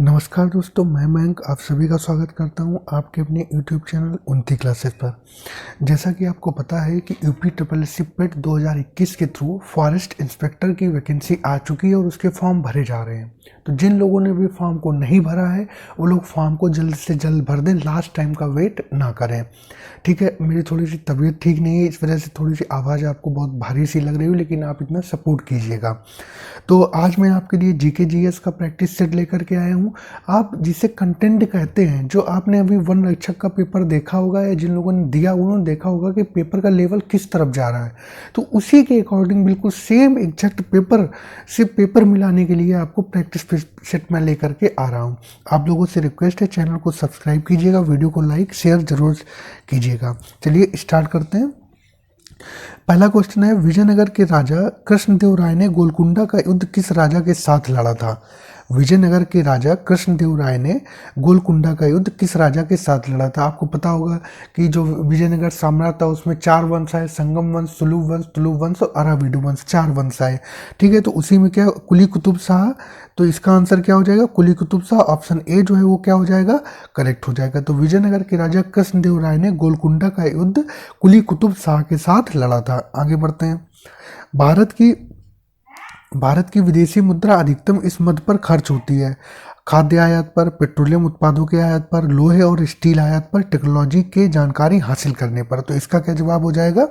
नमस्कार दोस्तों, मैं मयंक आप सभी का स्वागत करता हूं आपके अपने यूट्यूब चैनल उनती क्लासेस पर। जैसा कि आपको पता है कि यूपी ट्रिपल एस सी पेट 2021 के थ्रू फॉरेस्ट इंस्पेक्टर की वैकेंसी आ चुकी है और उसके फॉर्म भरे जा रहे हैं। तो जिन लोगों ने भी फॉर्म को नहीं भरा है वो लोग फॉर्म को जल्द से जल्द भर दें, लास्ट टाइम का वेट ना करें। ठीक है, मेरी थोड़ी सी तबीयत ठीक नहीं है, इस वजह से थोड़ी सी आवाज़ आपको बहुत भारी सी लग रही हो, लेकिन आप इतना सपोर्ट कीजिएगा। तो आज मैं आपके लिए जीके जीएस का प्रैक्टिस सेट लेकर के आया हूँ। आप जिसे कंटेंट कहते हैं, जो आपने अभी वन रक्षक का पेपर देखा होगा या जिन लोगों ने दिया उन्होंने देखा होगा कि पेपर का लेवल किस तरफ जा रहा है, तो उसी के अकॉर्डिंग बिल्कुल सेम एग्जैक्ट पेपर से पेपर मिलाने के लिए आपको प्रैक्टिस सेट मैं लेकर के आ रहा हूँ। आप लोगों से रिक्वेस्ट है, चैनल को सब्सक्राइब कीजिएगा, वीडियो को लाइक शेयर जरूर कीजिएगा। चलिए स्टार्ट करते हैं। पहला क्वेश्चन है, विजयनगर के राजा कृष्णदेव राय ने गोलकुंडा का युद्ध किस राजा के साथ लड़ा था? विजयनगर के राजा कृष्णदेव राय ने गोलकुंडा का युद्ध किस राजा के साथ लड़ा था? आपको पता होगा कि जो विजयनगर साम्राज्य था उसमें 4 वंश आए, संगम वंश, तुलुव वंश और अराविडु वंश, 4 वंश आए। ठीक है, तो उसी में क्या कुली कुतुब शाह, तो इसका आंसर क्या हो जाएगा? कुली कुतुब शाह। ऑप्शन ए जो है वो क्या हो जाएगा? करेक्ट हो जाएगा। तो विजयनगर के राजा कृष्णदेव राय ने गोलकुंडा का युद्ध कुली कुतुब शाह के साथ लड़ा था। आगे बढ़ते हैं। भारत की विदेशी मुद्रा अधिकतम इस मद पर खर्च होती है? खाद्य आयात पर, पेट्रोलियम उत्पादों के आयात पर, लोहे और स्टील आयात पर, टेक्नोलॉजी के जानकारी हासिल करने पर। तो इसका क्या जवाब हो जाएगा?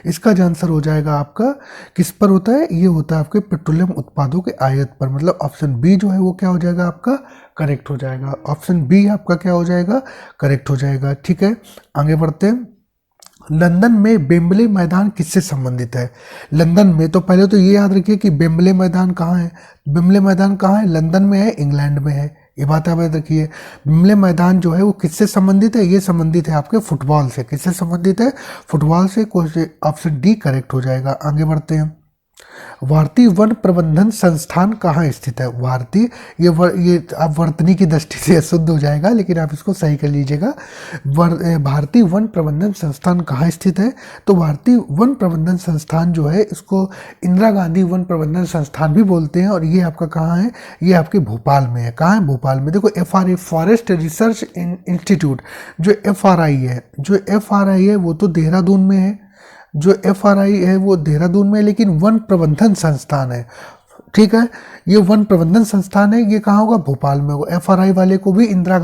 इसका जो आंसर हो जाएगा आपका किस पर होता है? ये होता है आपके पेट्रोलियम उत्पादों के आयात पर। मतलब ऑप्शन बी जो है वो क्या हो जाएगा आपका? करेक्ट हो जाएगा। ऑप्शन बी आपका क्या हो जाएगा? करेक्ट हो जाएगा। ठीक है, आगे बढ़ते हैं। लंदन में वेम्बले मैदान किससे संबंधित है? लंदन में, तो पहले तो ये याद रखिए कि वेम्बले मैदान कहाँ है। वेम्बले मैदान कहाँ है? लंदन में है, इंग्लैंड में है। ये बात आप याद रखिए। वेम्बले मैदान जो है वो किससे संबंधित है? ये संबंधित है आपके फुटबॉल से। किससे संबंधित है? फुटबॉल से। ऑप्शन डी करेक्ट हो जाएगा। आगे बढ़ते हैं। भारतीय वन प्रबंधन संस्थान कहाँ स्थित है? भारतीय, ये आप वर्तनी की दृष्टि से अशुद्ध हो जाएगा, लेकिन आप इसको सही कर लीजिएगा। भारतीय वन प्रबंधन संस्थान कहाँ स्थित है? तो भारतीय वन प्रबंधन संस्थान जो है इसको इंदिरा गांधी वन प्रबंधन संस्थान भी बोलते हैं, और ये आपका कहाँ है? ये आपके भोपाल में है। कहाँ है? भोपाल में। देखो FRI फॉरेस्ट रिसर्च इंस्टीट्यूट, जो FRI है वो तो देहरादून में है, जो FRI है वो देहरादून में है, लेकिन वन प्रबंधन संस्थान है। ठीक है, ये वन प्रबंधन संस्थान है, ये कहाँ होगा? भोपाल में होगा। FRI वाले को भी Indira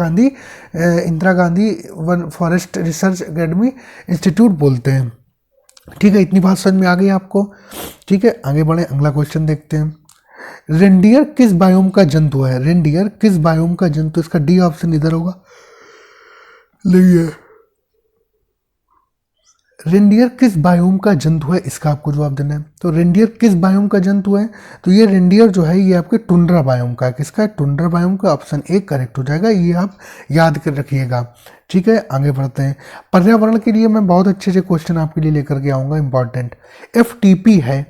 Gandhi one forest research academy institute बोलते हैं। ठीक है, इतनी बात समझ में आ गई आपको? ठीक है, आगे बढ़े, अगला क्वेश्चन देखते हैं। रेंडियर किस बायोम का जंतु है? रेंडियर किस बायोम का जंतु? इसका डी ऑप्शन इधर होगा। नहीं, रेंडियर किस बायोम का जंतु है, इसका आपको जवाब देना है। तो रेंडियर किस बायोम का जंतु है? तो ये रेंडियर जो है ये आपके टुंड्रा बायोम का है। किसका है? टुंड्रा बायोम का। ऑप्शन ए करेक्ट हो जाएगा। ये आप याद कर रखिएगा। ठीक है, आगे बढ़ते हैं। पर्यावरण के लिए मैं बहुत अच्छे से क्वेश्चन आपके लिए लेकर के आऊँगा, इंपॉर्टेंट। FTP है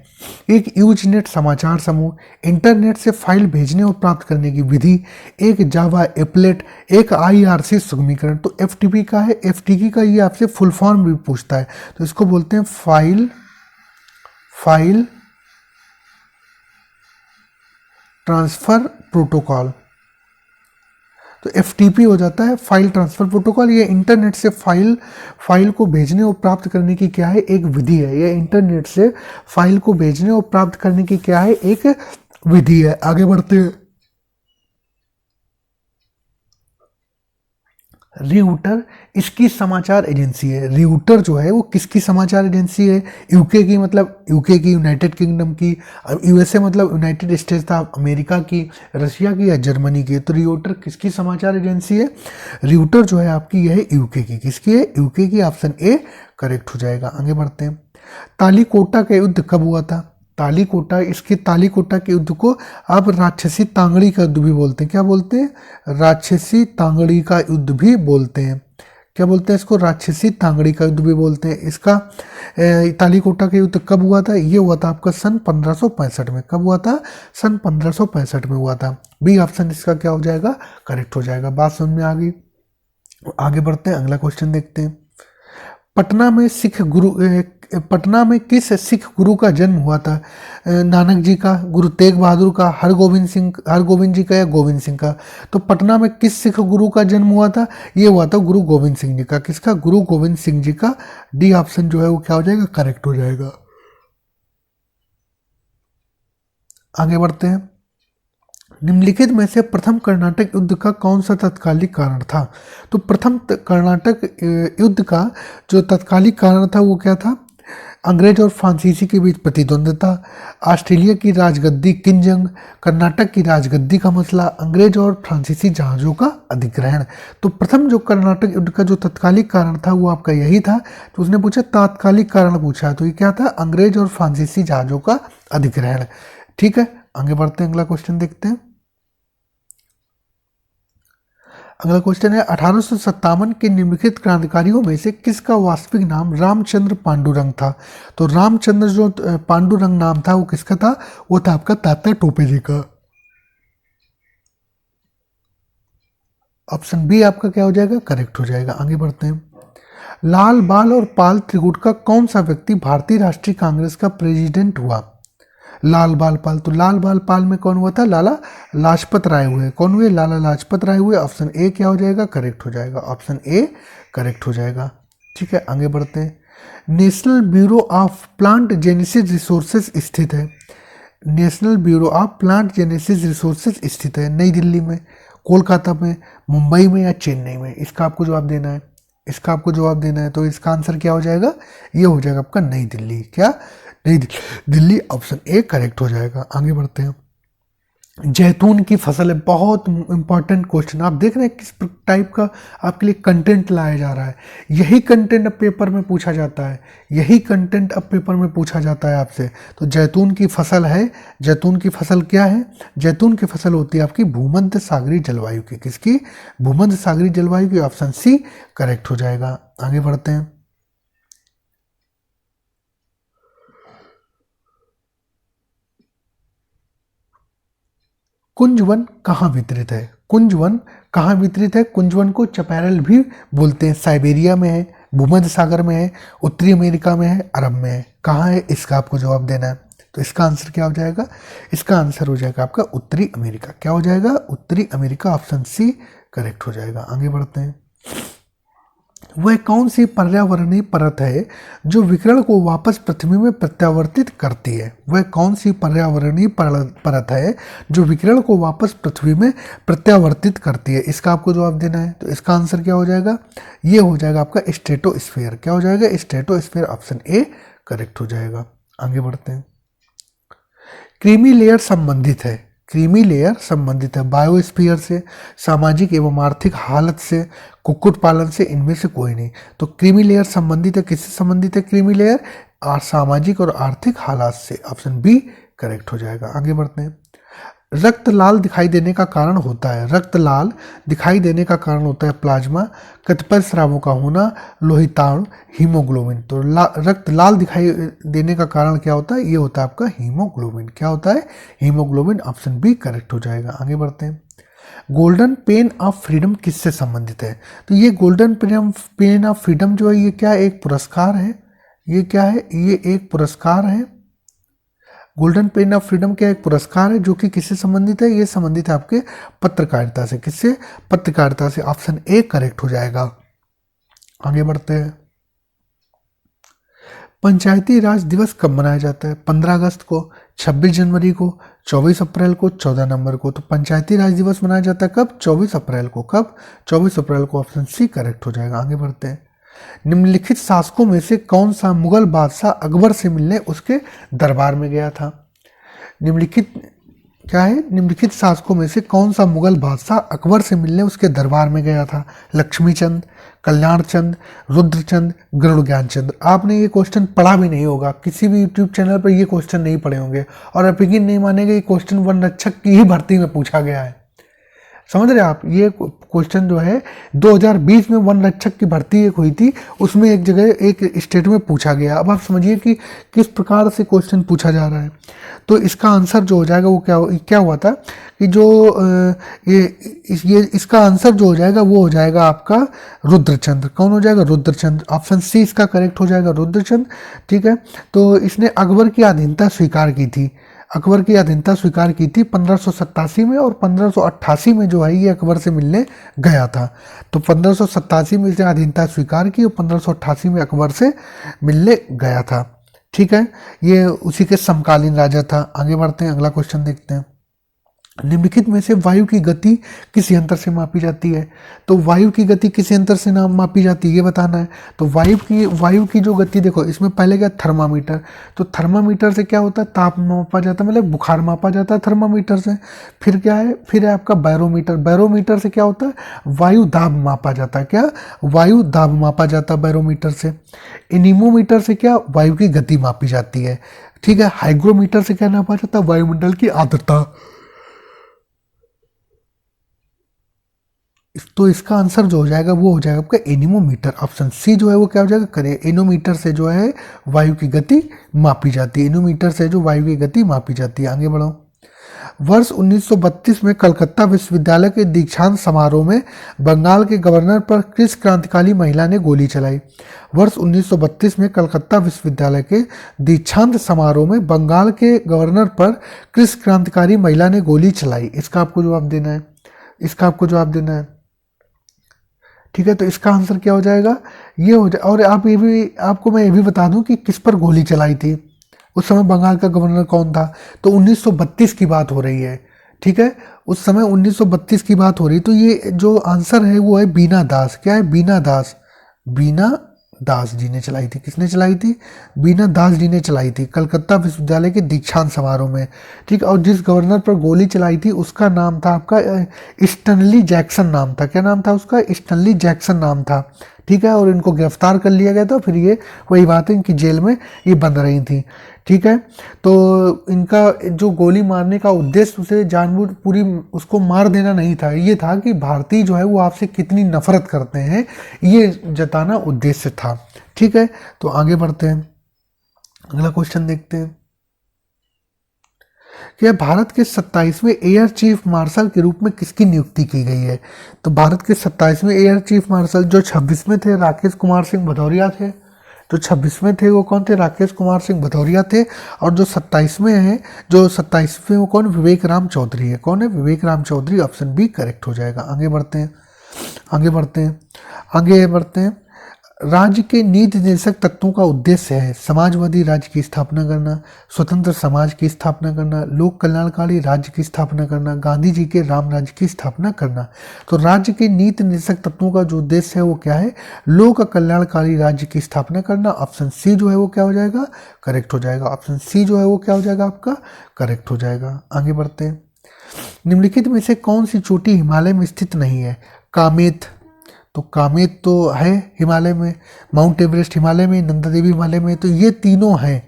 एक यूजनेट समाचार समूह, इंटरनेट से फाइल भेजने और प्राप्त करने की विधि, एक जावा एप्लेट, एक IRC सुगमीकरण। तो FTP का है, FTP का ये आपसे फुल फॉर्म भी पूछता है, तो इसको बोलते हैं फाइल ट्रांसफर प्रोटोकॉल। तो FTP हो जाता है फाइल ट्रांसफर प्रोटोकॉल। ये इंटरनेट से फाइल को भेजने और प्राप्त करने की क्या है? एक विधि है। ये इंटरनेट से फाइल को भेजने और प्राप्त करने की क्या है? एक विधि है। आगे बढ़ते हैं। रियूटर इसकी समाचार एजेंसी है। रियूटर जो है वो किसकी समाचार एजेंसी है? यूके की, मतलब यूके की, यूनाइटेड किंगडम की। USA मतलब यूनाइटेड स्टेट्स ऑफ अमेरिका की, रशिया की या जर्मनी की। तो रियूटर किसकी समाचार एजेंसी है? रियूटर जो है आपकी यह है यूके की। किसकी है? यूके की। ऑप्शन ए करेक्ट हो जाएगा। आगे बढ़ते हैं। तालीकोटा का युद्ध कब हुआ था? तालीकोटा के युद्ध को आप राक्षसी तांगड़ी का युद्ध भी बोलते हैं। क्या बोलते हैं? राक्षसी तांगड़ी का युद्ध भी बोलते हैं। क्या बोलते हैं इसको? राक्षसी तांगड़ी का युद्ध भी बोलते हैं। इसका तालीकोटा का युद्ध कब हुआ था? ये हुआ था आपका सन 1565 में। कब हुआ था? सन 1565 में हुआ था। बी ऑप्शन इसका क्या हो जाएगा? करेक्ट हो जाएगा। बात समझ में आ गई? आगे बढ़ते हैं, अगला क्वेश्चन देखते हैं। पटना में पटना में किस सिख गुरु का जन्म हुआ था? नानक जी का, गुरु तेग बहादुर का, हरगोविंद जी का या गोविंद सिंह का? तो पटना में किस सिख गुरु का जन्म हुआ था? ये हुआ था गुरु गोविंद सिंह जी का। किसका? गुरु गोविंद सिंह जी का। डी ऑप्शन जो है वो क्या हो जाएगा? करेक्ट हो जाएगा। आगे बढ़ते हैं। निम्नलिखित में से प्रथम कर्नाटक युद्ध का कौन सा तत्कालिक कारण था? तो प्रथम कर्नाटक युद्ध का जो तत्कालिक कारण था वो क्या था? अंग्रेज और फ्रांसीसी के बीच प्रतिद्वंद्विता, ऑस्ट्रेलिया की राजगद्दी किंजंग, कर्नाटक की राजगद्दी का मसला, अंग्रेज और फ्रांसीसी जहाज़ों का अधिग्रहण। तो प्रथम जो कर्नाटक युद्ध का जो तत्कालिक कारण था वो आपका यही था। तो उसने पूछा तात्कालिक कारण पूछा, तो ये क्या था? अंग्रेज और फ्रांसीसी जहाज़ों का अधिग्रहण। ठीक है, आगे बढ़ते हैं, अगला क्वेश्चन देखते हैं। अगला क्वेश्चन है 1857 के निम्नलिखित क्रांतिकारियों में से किसका वास्तविक नाम रामचंद्र पांडुरंग था? तो रामचंद्र जो पांडुरंग नाम था वो किसका था? वो था आपका तात्या टोपे जी का। ऑप्शन बी आपका क्या हो जाएगा? करेक्ट हो जाएगा। आगे बढ़ते हैं। लाल बाल और पाल त्रिगुट का कौन सा व्यक्ति भारतीय राष्ट्रीय कांग्रेस का प्रेसिडेंट हुआ? लाल बाल पाल, तो लाल बाल पाल में कौन हुआ था? लाला लाजपत राय हुए। कौन हुए? लाला लाजपत राय हुए। ऑप्शन ए क्या हो जाएगा? करेक्ट हो जाएगा। ऑप्शन ए करेक्ट हो जाएगा। ठीक है, आगे बढ़ते हैं। National bureau of plant genesis resources स्थित है। National bureau of plant genesis resources स्थित है नई दिल्ली में, कोलकाता में, मुंबई में या चेन्नई में? इसका आपको जवाब देना है। इसका आपको जवाब देना है। तो इसका आंसर क्या हो जाएगा? ये हो जाएगा आपका नई दिल्ली। क्या? नई दिल्ली। ऑप्शन ए करेक्ट हो जाएगा। आगे बढ़ते हैं। जैतून की फसल है, बहुत इंपॉर्टेंट क्वेश्चन। आप देख रहे हैं किस टाइप का आपके लिए कंटेंट लाया जा रहा है। यही कंटेंट अब पेपर में पूछा जाता है। यही कंटेंट अब पेपर में पूछा जाता है आपसे। तो जैतून की फसल है। जैतून की फसल क्या है? जैतून की फसल होती है आपकी भूमध्य सागरीय जलवायु की। किसकी? भूमध्य सागरीय जलवायु की। ऑप्शन सी करेक्ट हो जाएगा। आगे बढ़ते हैं। कुंजवन कहाँ वितरित है? कुंजवन कहाँ वितरित है? कुंजवन को चैपारल भी बोलते हैं। साइबेरिया में है, भूमध्य सागर में है, उत्तरी अमेरिका में है, अरब में है। कहाँ है? इसका आपको जवाब देना है। तो इसका आंसर क्या हो जाएगा? इसका आंसर हो जाएगा आपका उत्तरी अमेरिका। क्या हो जाएगा? उत्तरी अमेरिका। ऑप्शन सी करेक्ट हो जाएगा। आगे बढ़ते हैं। वह कौन सी पर्यावरणीय परत है जो विकिरण को वापस पृथ्वी में प्रत्यावर्तित करती है? वह कौन सी पर्यावरणीय परत है जो विकिरण को वापस पृथ्वी में प्रत्यावर्तित करती है? इसका आपको जवाब देना है। तो इसका आंसर क्या हो जाएगा? ये हो जाएगा आपका स्ट्रेटोस्फीयर। क्या हो जाएगा? स्ट्रेटोस्फीयर। ऑप्शन ए करेक्ट हो जाएगा। आगे बढ़ते हैं। क्रीमी लेयर संबंधित है। क्रीमी लेयर संबंधित है बायोस्फीयर से, सामाजिक एवं आर्थिक हालत से, कुक्कुट पालन से, इनमें से कोई नहीं। तो क्रीमी लेयर संबंधित है। किससे संबंधित है क्रीमी लेयर? सामाजिक और आर्थिक हालात से। ऑप्शन बी करेक्ट हो जाएगा। आगे बढ़ते हैं। रक्त लाल दिखाई देने का कारण होता है। रक्त लाल दिखाई देने का कारण होता है प्लाज्मा, कतिपय स्रावों का होना, लोहिताणु, हीमोग्लोबिन। तो रक्त लाल दिखाई देने का कारण क्या होता है? ये होता है आपका हीमोग्लोबिन। क्या होता है? हीमोग्लोबिन। ऑप्शन बी करेक्ट हो जाएगा। आगे बढ़ते हैं। गोल्डन पेन ऑफ फ्रीडम किससे संबंधित है? तो ये गोल्डन पेन ऑफ फ्रीडम जो है ये क्या? एक पुरस्कार है। ये क्या है? ये एक पुरस्कार है। गोल्डन पेन ऑफ फ्रीडम क्या? एक पुरस्कार है जो कि किससे संबंधित है? ये संबंधित है आपके पत्रकारिता से। किससे? पत्रकारिता से। ऑप्शन ए करेक्ट हो जाएगा। आगे बढ़ते हैं। पंचायती राज दिवस कब मनाया जाता है? 15 अगस्त को, 26 जनवरी को, 24 अप्रैल को, 14 नवंबर को। तो पंचायती राज दिवस मनाया जाता है कब? 24 अप्रैल को। कब? 24 अप्रैल को। ऑप्शन सी करेक्ट हो जाएगा। आगे बढ़ते हैं। निम्नलिखित शासकों में से कौन सा मुगल बादशाह अकबर से मिलने उसके दरबार में गया था? निम्नलिखित क्या है? निम्नलिखित शासकों में से कौन सा मुगल बादशाह अकबर से मिलने उसके दरबार में गया था? लक्ष्मीचंद, कल्याणचंद, रुद्रचंद, गरुड़ ज्ञानचंद। आपने ये क्वेश्चन पढ़ा भी नहीं होगा, किसी भी यूट्यूब चैनल पर ये क्वेश्चन नहीं पढ़े होंगे। और आप यकीन नहीं मानेंगे, ये क्वेश्चन वन रक्षक की ही भर्ती में पूछा गया है। समझ रहे हैं आप। ये क्वेश्चन जो है 2020 में वन रक्षक की भर्ती एक हुई थी, उसमें एक जगह एक स्टेट में पूछा गया। अब आप समझिए कि किस प्रकार से क्वेश्चन पूछा जा रहा है। तो इसका आंसर जो हो जाएगा वो क्या हुआ था कि जो ये इसका आंसर जो हो जाएगा वो हो जाएगा आपका रुद्रचंद्र। कौन हो जाएगा? रुद्रचंद्र। ऑप्शन सी इसका करेक्ट हो जाएगा, रुद्रचंद्र। ठीक है, तो इसने अकबर की अधीनता स्वीकार की थी। अकबर की अधीनता स्वीकार की थी 1587 में, और 1588 में जो है ये अकबर से मिलने गया था। तो 1587 में इसने अधीनता स्वीकार की और 1588 में अकबर से मिलने गया था। ठीक है, ये उसी के समकालीन राजा था। आगे बढ़ते हैं, अगला क्वेश्चन देखते हैं। निम्नलिखित में से वायु की गति किस यंत्र से मापी जाती है? तो वायु की गति किस यंत्र से नाम मापी जाती है ये बताना है। तो वायु की जो गति देखो, इसमें पहले क्या थर्मामीटर। तो थर्मामीटर से क्या होता है? ताप मापा जाता है, मतलब बुखार मापा जाता है थर्मामीटर से। फिर क्या है? फिर है आपका बैरोमीटर। बैरोमीटर से क्या होता है? वायु दाब मापा जाता है। क्या? वायु दाब मापा जाता है बैरोमीटर से। एनीमोमीटर से क्या? वायु की गति मापी जाती है। ठीक है, हाइग्रोमीटर से क्या नापा जाता है? वायुमंडल की आर्द्रता। तो इसका आंसर जो हो जाएगा वो हो जाएगा आपका एनीमोमीटर। ऑप्शन सी जो है वो क्या हो जाएगा? करे। एनोमीटर से जो है वायु की गति मापी जाती है। एनोमीटर से जो वायु की गति मापी जाती है। आगे बढ़ो। वर्ष 1932 में कलकत्ता विश्वविद्यालय के दीक्षांत समारोह में बंगाल के गवर्नर पर किस क्रांतिकारी महिला ने गोली चलाई? वर्ष 1932 में कलकत्ता विश्वविद्यालय के दीक्षांत समारोह में बंगाल के गवर्नर पर किस क्रांतिकारी महिला ने गोली चलाई? इसका आपको जवाब देना है। इसका आपको जवाब देना है। ठीक है, तो इसका आंसर क्या हो जाएगा? ये हो जाए। और आप ये भी, आपको मैं ये भी बता दूं कि किस पर गोली चलाई थी। उस समय बंगाल का गवर्नर कौन था? तो 1932 की बात हो रही है। ठीक है, उस समय 1932 की बात हो रही। तो ये जो आंसर है वो है बीना दास। क्या है? बीना दास। बीना दास जी ने चलाई थी। किसने चलाई थी? बीना दास जी ने चलाई थी, कलकत्ता विश्वविद्यालय के दीक्षांत समारोह में। ठीक है, और जिस गवर्नर पर गोली चलाई थी उसका नाम था आपका स्टनली जैक्सन नाम था। क्या नाम था उसका? स्टनली जैक्सन नाम था। ठीक है, और इनको गिरफ्तार कर लिया गया था। फिर ये वही बात है, इनकी जेल में ये बंद रही थी। ठीक है, तो इनका जो गोली मारने का उद्देश्य उसे जानबूझ पूरी उसको मार देना नहीं था। ये था कि भारतीय जो है वो आपसे कितनी नफरत करते हैं, ये जताना उद्देश्य था। ठीक है, तो आगे बढ़ते हैं, अगला क्वेश्चन देखते हैं। कि भारत के 27वें एयर चीफ मार्शल के रूप में किसकी नियुक्ति की गई है? तो भारत के 27वें एयर चीफ मार्शल जो 26वें थे राकेश कुमार सिंह भदौरिया थे। जो 26वें थे वो कौन थे? राकेश कुमार सिंह भदौरिया थे। और जो 27वें हैं, जो 27वें वो कौन? विवेक राम चौधरी है। कौन है? Vivek Ram Chaudhary. Option B correct हो जाएगा। आगे बढ़ते हैं, आगे बढ़ते हैं, आगे बढ़ते हैं। राज्य के नीति निर्देशक तत्वों का उद्देश्य है समाजवादी राज्य की स्थापना करना, स्वतंत्र समाज की स्थापना करना, लोक कल्याणकारी राज्य की स्थापना करना, गांधी जी के राम राज्य की स्थापना करना। तो राज्य के नीति निर्देशक तत्वों का जो उद्देश्य है वो क्या है? लोक कल्याणकारी राज्य की स्थापना करना। ऑप्शन सी जो है वो क्या हो जाएगा? करेक्ट हो जाएगा। ऑप्शन सी जो है वो क्या हो जाएगा आपका? करेक्ट हो जाएगा। आगे बढ़ते हैं। निम्नलिखित में से कौन सी चोटी हिमालय में स्थित नहीं है? कामेत। तो कामेत तो है हिमालय में, माउंट एवरेस्ट हिमालय में, नंदा देवी हिमालय में। तो ये तीनों हैं,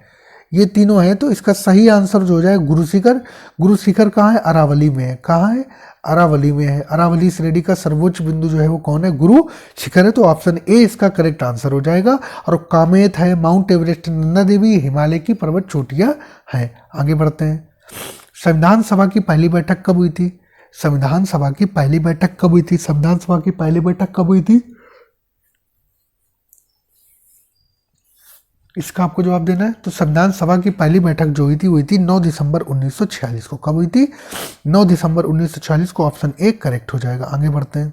ये तीनों हैं। तो इसका सही आंसर जो हो जाए गुरु शिखर। गुरु शिखर कहाँ है? अरावली में है। कहाँ है? अरावली में है। अरावली श्रेणी का सर्वोच्च बिंदु जो है वो कौन है? गुरु शिखर है। तो ऑप्शन ए इसका करेक्ट आंसर हो जाएगा। और कामेत है, माउंट एवरेस्ट, नंदा देवी हिमालय की पर्वत चोटियां हैं। आगे बढ़ते हैं। संविधान सभा की पहली बैठक कब हुई थी? संविधान सभा की पहली बैठक कब हुई थी? संविधान सभा की पहली बैठक कब हुई थी? इसका आपको जवाब देना है। तो संविधान सभा की पहली बैठक जो हुई थी 9 दिसंबर 1946 को। कब हुई थी? 9 दिसंबर 1946 को। ऑप्शन ए करेक्ट हो जाएगा। आगे बढ़ते हैं।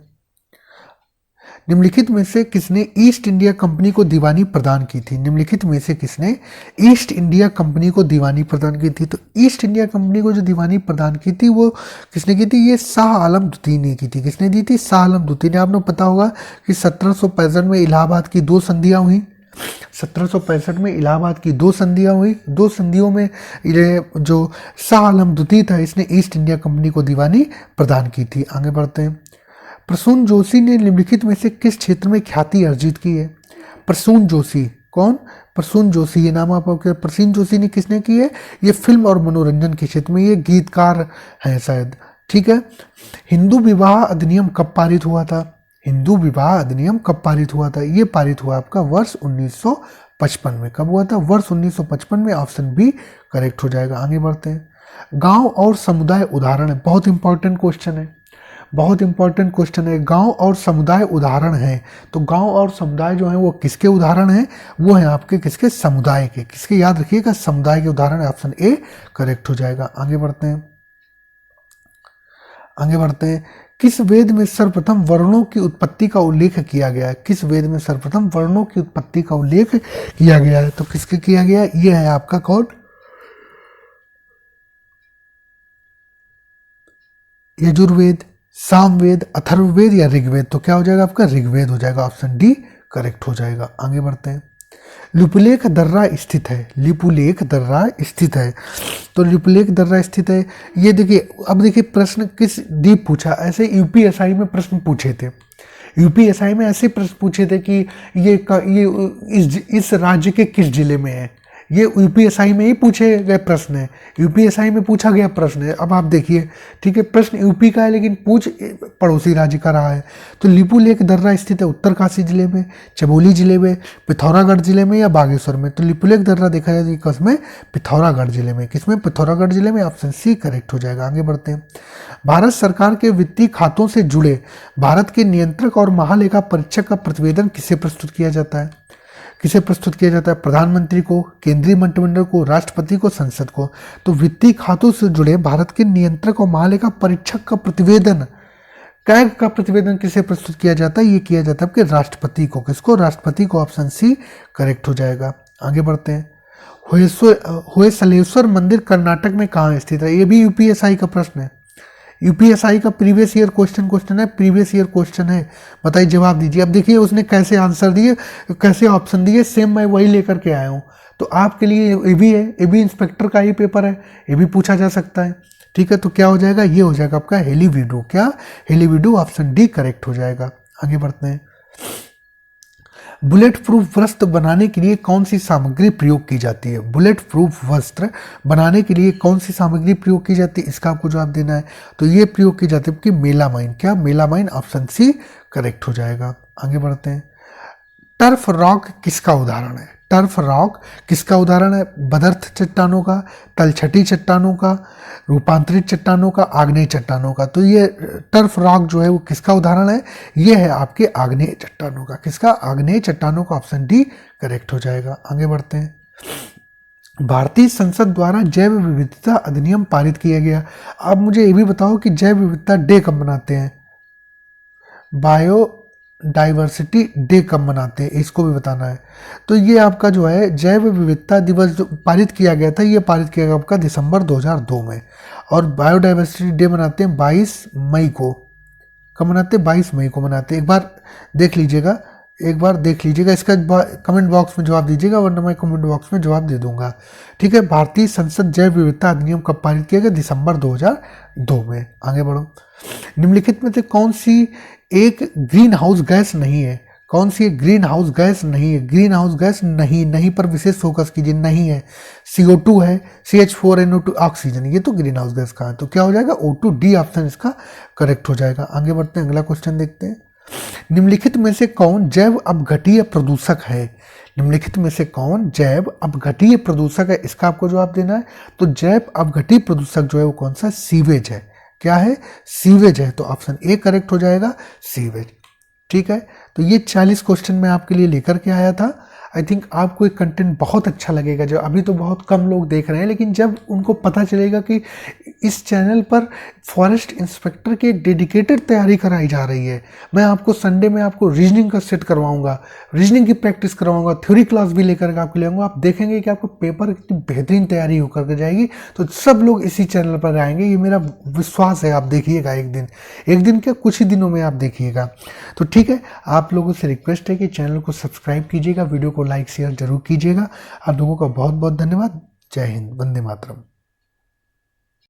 निम्नलिखित में से किसने ईस्ट इंडिया कंपनी को दीवानी प्रदान की थी? निम्नलिखित में से किसने ईस्ट इंडिया कंपनी को दीवानी प्रदान की थी? तो ईस्ट इंडिया कंपनी को जो दीवानी प्रदान की थी वो किसने की थी? ये शाह आलम द्वितीय ने की थी। किसने दी थी? शाह आलम द्वितीय ने। आपको पता होगा कि 1765 में इलाहाबाद की 2 संधियां हुई। 1765 में इलाहाबाद की 2 संधियां हुई। 2 संधियों में ये जो शाह आलम द्वितीय था इसने ईस्ट इंडिया कंपनी को दीवानी प्रदान की थी। आगे बढ़ते हैं। प्रसून जोशी ने निम्नलिखित में से किस क्षेत्र में ख्याति अर्जित की है? प्रसून जोशी कौन? प्रसून जोशी, ये नाम आपको प्रसून जोशी ने किसने की है? ये फिल्म और मनोरंजन के क्षेत्र में, ये गीतकार हैं शायद। ठीक है। हिंदू विवाह अधिनियम कब पारित हुआ था? हिंदू विवाह अधिनियम कब पारित हुआ था? ये पारित हुआ आपका वर्ष 1955 में। कब हुआ था? वर्ष 1955 में। ऑप्शन बी करेक्ट हो जाएगा। आगे बढ़ते हैं। गांव और समुदाय उदाहरण है, बहुत इंपॉर्टेंट क्वेश्चन है, बहुत इंपॉर्टेंट क्वेश्चन है। गांव और समुदाय उदाहरण है, तो गांव और समुदाय जो है वो किसके उदाहरण है? वो है आपके किसके? समुदाय के। किसके? याद रखिएगा, समुदाय के उदाहरण है। ऑप्शन ए करेक्ट हो जाएगा। आगे बढ़ते हैं, आगे बढ़ते हैं। किस वेद में सर्वप्रथम वर्णों की उत्पत्ति का उल्लेख किया गया है? किस वेद में सर्वप्रथम वर्णों की उत्पत्ति का उल्लेख किया गया है? तो किसके किया गया है? ये है आपका कौन? यजुर्वेद, सामवेद, अथर्ववेद या ऋग्वेद? तो क्या हो जाएगा आपका? ऋग्वेद हो जाएगा। ऑप्शन डी करेक्ट हो जाएगा। आगे बढ़ते हैं। लिपुलेख दर्रा स्थित है, लिपुलेख दर्रा स्थित है, तो लिपुलेख दर्रा स्थित है। ये देखिए, अब देखिए प्रश्न किस डीप पूछा, ऐसे यूपीएसआई में प्रश्न पूछे थे, यूपीएसआई में ऐसे प्रश्न पूछे थे कि ये इस राज्य के किस जिले में है। ये यूपीएसआई में ही पूछे गए प्रश्न है, यूपीएसआई में पूछा गया प्रश्न है। अब आप देखिए, ठीक है, प्रश्न यूपी का है लेकिन पूछ पड़ोसी राज्य का रहा है। तो लिपुलेख दर्रा स्थित है उत्तरकाशी जिले में, चमोली जिले में, पिथौरागढ़ जिले में या बागेश्वर में? तो लिपुलेख दर्रा देखा जाए तो किसमें? पिथौरागढ़ जिले में। किसमें? पिथौरागढ़ जिले में। ऑप्शन सी करेक्ट हो जाएगा। आगे बढ़ते हैं। भारत सरकार के वित्तीय खातों से जुड़े भारत के नियंत्रक और महालेखा परीक्षक का प्रतिवेदन किसे प्रस्तुत किया जाता है? किसे प्रस्तुत किया जाता है? प्रधानमंत्री को, केंद्रीय मंत्रिमंडल को, राष्ट्रपति को, संसद को? तो वित्तीय खातों से जुड़े भारत के नियंत्रक और महालेखा परीक्षक का प्रतिवेदन, कैग का प्रतिवेदन किसे प्रस्तुत किया जाता है? ये किया जाता है आपके राष्ट्रपति को। किसको? राष्ट्रपति को। ऑप्शन सी करेक्ट हो जाएगा। आगे बढ़ते हैं। होयसलेश्वर मंदिर कर्नाटक में कहाँ स्थित है? ये भी यूपीएसआई का प्रश्न है, यूपीएसआई का प्रीवियस ईयर क्वेश्चन है, प्रीवियस ईयर क्वेश्चन है। बताइए, जवाब दीजिए। अब देखिए उसने कैसे आंसर दिए, कैसे ऑप्शन दिए, सेम मैं वही लेकर के आया हूँ। तो आपके लिए ये भी है, ये भी इंस्पेक्टर का ही पेपर है, ये भी पूछा जा सकता है। ठीक है, तो क्या हो जाएगा? ये हो जाएगा आपका हेलीवीडू। क्या? हेलीवीडू। ऑप्शन डी करेक्ट हो जाएगा। आगे बढ़ते हैं। बुलेट प्रूफ वस्त्र बनाने के लिए कौन सी सामग्री प्रयोग की जाती है? बुलेट प्रूफ वस्त्र बनाने के लिए कौन सी सामग्री प्रयोग की जाती है? इसका आपको जवाब देना है। तो ये प्रयोग की जाती है कि मेलामाइन। क्या? मेलामाइन। ऑप्शन सी करेक्ट हो जाएगा। आगे बढ़ते हैं। टर्फ रॉक किसका उदाहरण है? टर्फ रॉक किसका उदाहरण है? बदर्थ चट्टानों का, तलछटी चट्टानों का, रूपांतरित चट्टानों का, आग्नेय चट्टानों का? तो ये टर्फ रॉक जो है वो किसका उदाहरण है? ये है आपके आग्नेय चट्टानों का। किसका? आग्नेय चट्टानों का। ऑप्शन डी करेक्ट हो जाएगा। आगे बढ़ते हैं। भारतीय संसद द्वारा जैव विविधता अधिनियम पारित किया गया। अब मुझे ये भी बताओ कि जैव विविधता डे कब मनाते हैं? बायो डाइवर्सिटी डे कब मनाते हैं? इसको भी बताना है। तो ये आपका जो है जैव विविधता दिवस जो पारित किया गया था, ये पारित किया गया आपका दिसंबर 2002 में। और बायोडाइवर्सिटी डे मनाते हैं 22 मई को। कब मनाते हैं? 22 मई को मनाते हैं। एक बार देख लीजिएगा, एक बार देख लीजिएगा, इसका कमेंट बॉक्स में जवाब दीजिएगा, वरना मैं कमेंट बॉक्स में जवाब दे दूंगा। ठीक है। भारतीय संसद जैव विविधता अधिनियम कब पारित किया गया? दिसंबर 2002 में। आगे बढ़ो। निम्नलिखित में से कौन सी एक ग्रीन हाउस गैस नहीं है? कौन सी एक ग्रीन हाउस गैस नहीं है? ग्रीन हाउस गैस नहीं पर विशेष फोकस कीजिए। नहीं है। CO2 है, CH4NO2 ऑक्सीजन, ये तो ग्रीन हाउस गैस का है। तो क्या हो जाएगा? O2 डी ऑप्शन इसका करेक्ट हो जाएगा। आगे बढ़ते हैं, अगला क्वेश्चन देखते हैं। निम्नलिखित में से कौन जैव अपघटीय प्रदूषक है? निम्नलिखित में से कौन जैव अपघटीय प्रदूषक है? इसका आपको जवाब देना है। तो जैव अपघटीय प्रदूषक जो है वो कौन सा? सीवेज है। क्या है? सीवेज है। तो ऑप्शन ए करेक्ट हो जाएगा, सीवेज। ठीक है। तो ये 40 क्वेश्चन मैं आपके लिए लेकर के आया था। आई थिंक आपको एक कंटेंट बहुत अच्छा लगेगा। जो अभी तो बहुत कम लोग देख रहे हैं, लेकिन जब उनको पता चलेगा कि इस चैनल पर फॉरेस्ट इंस्पेक्टर की डेडिकेटेड तैयारी कराई जा रही है। मैं आपको संडे में आपको रीजनिंग का सेट करवाऊंगा, रीजनिंग की प्रैक्टिस करवाऊंगा, थ्योरी क्लास भी लेकर के आपके लिए आऊँगा। आप देखेंगे कि आपको पेपर कितनी बेहतरीन तैयारी होकर के जाएगी। तो सब लोग इसी चैनल पर आएंगे, ये मेरा विश्वास है। आप देखिएगा एक दिन क्या, कुछ ही दिनों में आप देखिएगा। तो ठीक है, आप लोगों से रिक्वेस्ट है कि चैनल को सब्सक्राइब कीजिएगा, वीडियो को लाइक शेयर जरूर कीजिएगा। आप लोगों का बहुत बहुत धन्यवाद। जय हिंद, वंदे मातरम।